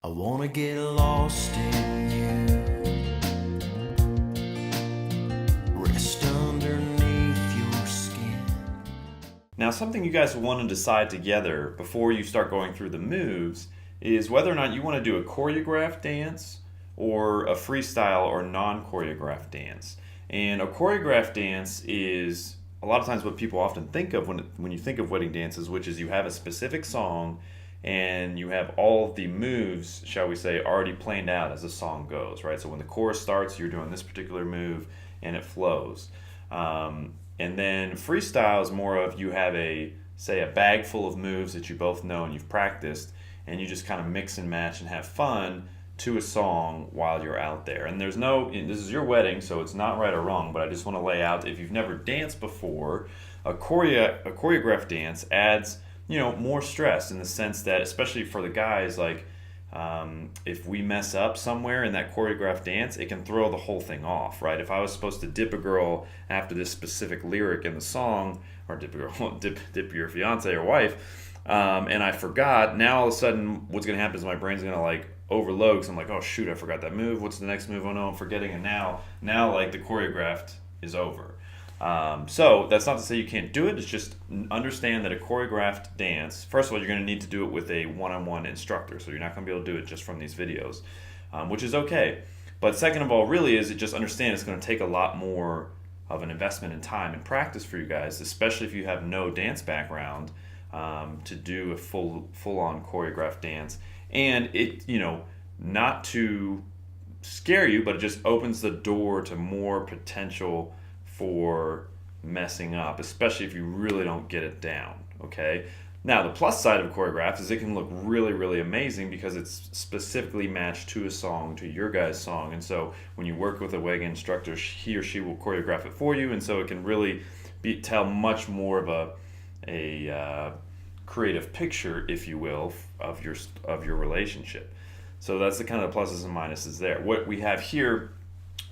I wanna get lost in you, rest underneath your skin. Now, something you guys want to decide together before you start going through the moves is whether or not you want to do a choreographed dance or a freestyle or non-choreographed dance. And a choreographed dance is a lot of times what people often think of when you think of wedding dances, which is you have a specific song and you have all of the moves, shall we say, already planned out as the song goes, right? So when the chorus starts, you're doing this particular move and it flows. And then freestyle is more of you have say a bag full of moves that you both know and you've practiced, and you just kind of mix and match and have fun to a song while you're out there. And this is your wedding, so it's not right or wrong, but I just want to lay out, if you've never danced before, a choreographed dance adds more stress in the sense that, especially for the guys, like if we mess up somewhere in that choreographed dance, it can throw the whole thing off, right? If I was supposed to dip a girl after this specific lyric in the song, or dip a girl, dip your fiance or wife, and I forgot, now all of a sudden what's going to happen is my brain's going to like overload because I'm like, oh shoot, I forgot that move. What's the next move? Oh no, I'm forgetting. And now like the choreographed is over. So that's not to say you can't do it. It's just understand that a choreographed dance, first of all, you're going to need to do it with a one-on-one instructor. So you're not going to be able to do it just from these videos, which is okay. But second of all, really is it just understand it's going to take a lot more of an investment in time and practice for you guys, especially if you have no dance background, to do a full-on choreographed dance. And it, not to scare you, but it just opens the door to more potential for messing up, especially if you really don't get it down, okay? Now, the plus side of choreographed is it can look really, really amazing because it's specifically matched to a song, to your guys' song. And so when you work with a WEG instructor, he or she will choreograph it for you, and so it can really tell much more of a creative picture, if you will, of your relationship. So that's the kind of pluses and minuses there. What we have here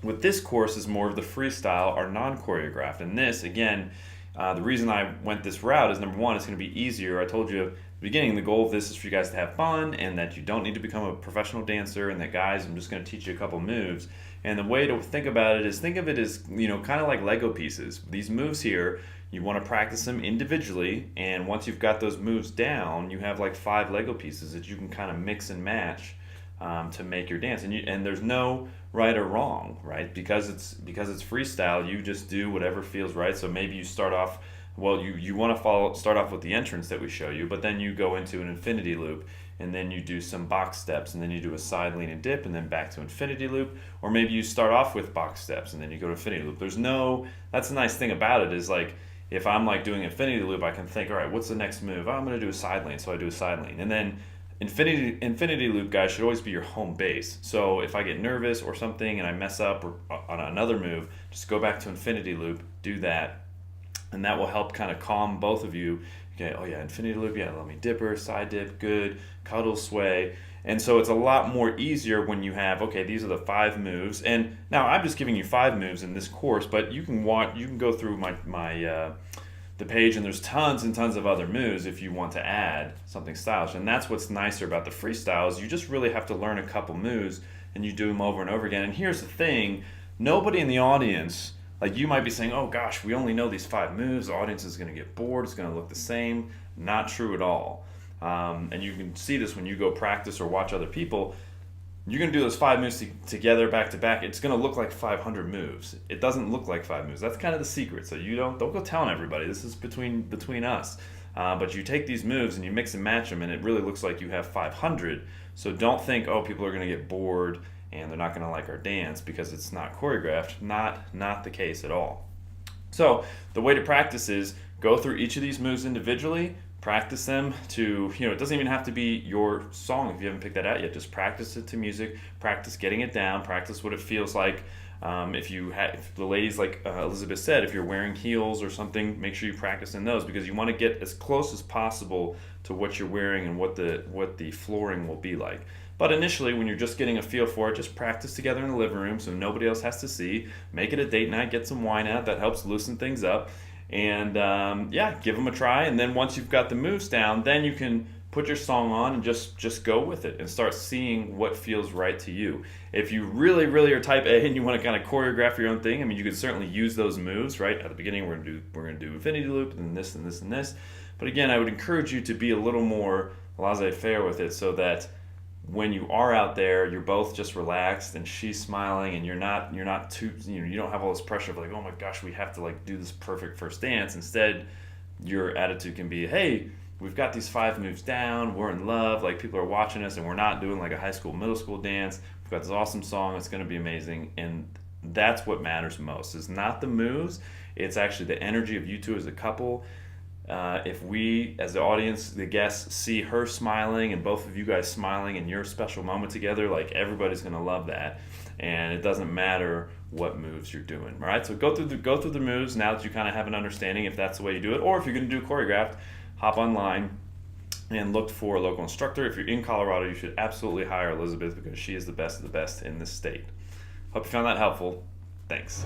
with this course is more of the freestyle or non-choreographed. And this, again, the reason I went this route is, number one, it's going to be easier. I told you at the beginning, the goal of this is for you guys to have fun and that you don't need to become a professional dancer, and that, guys, I'm just going to teach you a couple moves. And the way to think about it is, think of it as, kind of like Lego pieces. These moves here, you want to practice them individually, and once you've got those moves down, you have like 5 Lego pieces that you can kind of mix and match to make your dance. And there's no right or wrong, right? Because it's freestyle, you just do whatever feels right. So maybe you start off, well, you want to start off with the entrance that we show you, but then you go into an infinity loop, and then you do some box steps, and then you do a side lean and dip, and then back to infinity loop. Or maybe you start off with box steps and then you go to infinity loop. That's the nice thing about it, is like, if I'm like doing infinity loop, I can think, all right, what's the next move? Oh, I'm going to do a side lean, so I do a side lean. And then infinity loop, guys, should always be your home base. So if I get nervous or something and I mess up or on another move, just go back to infinity loop, do that, and that will help kind of calm both of you. Okay, oh yeah, infinity loop, yeah, let me dipper, side dip, good, cuddle, sway. And so it's a lot more easier when you have, okay, these are the 5 moves. And now I'm just giving you 5 moves in this course, but you can go through the page, and there's tons and tons of other moves if you want to add something stylish. And that's what's nicer about the freestyle, is you just really have to learn a couple moves and you do them over and over again. And here's the thing, nobody in the audience, like, you might be saying, oh gosh, we only know these 5 moves, the audience is going to get bored, it's going to look the same. Not true at all. And you can see this when you go practice or watch other people. You're going to do those 5 moves together back to back. It's going to look like 500 moves. It doesn't look like 5 moves. That's kind of the secret. So you don't go telling everybody. This is between us. But you take these moves and you mix and match them, and it really looks like you have 500. So don't think, oh, people are going to get bored and they're not going to like our dance because it's not choreographed. Not the case at all. So the way to practice is go through each of these moves individually. Practice them to, it doesn't even have to be your song if you haven't picked that out yet. Just practice it to music, practice getting it down, practice what it feels like. If the ladies, like Elizabeth said, if you're wearing heels or something, make sure you practice in those, because you want to get as close as possible to what you're wearing and what the flooring will be like. But initially, when you're just getting a feel for it, just practice together in the living room so nobody else has to see. Make it a date night, get some wine out, that helps loosen things up. And give them a try. And then once you've got the moves down, then you can put your song on and just go with it and start seeing what feels right to you. If you really are type A and you want to kind of choreograph your own thing, I mean, you could certainly use those moves, right? At the beginning, we're gonna do infinity loop and then this and this and this. But again, I would encourage you to be a little more laissez-faire with it, so that when you are out there, you're both just relaxed and she's smiling, and you're not too, you don't have all this pressure of like, oh my gosh, we have to like do this perfect first dance. Instead, your attitude can be, hey, we've got these 5 moves down, we're in love, like people are watching us, and we're not doing like a high school, middle school dance. We've got this awesome song, it's going to be amazing. And that's what matters most, is not the moves, it's actually the energy of you two as a couple. If we, as the audience, the guests, see her smiling and both of you guys smiling in your special moment together, like everybody's going to love that. And it doesn't matter what moves you're doing. All right, so go through the moves now that you kind of have an understanding, if that's the way you do it. Or if you're going to do choreographed, hop online and look for a local instructor. If you're in Colorado, you should absolutely hire Elizabeth, because she is the best of the best in this state. Hope you found that helpful. Thanks.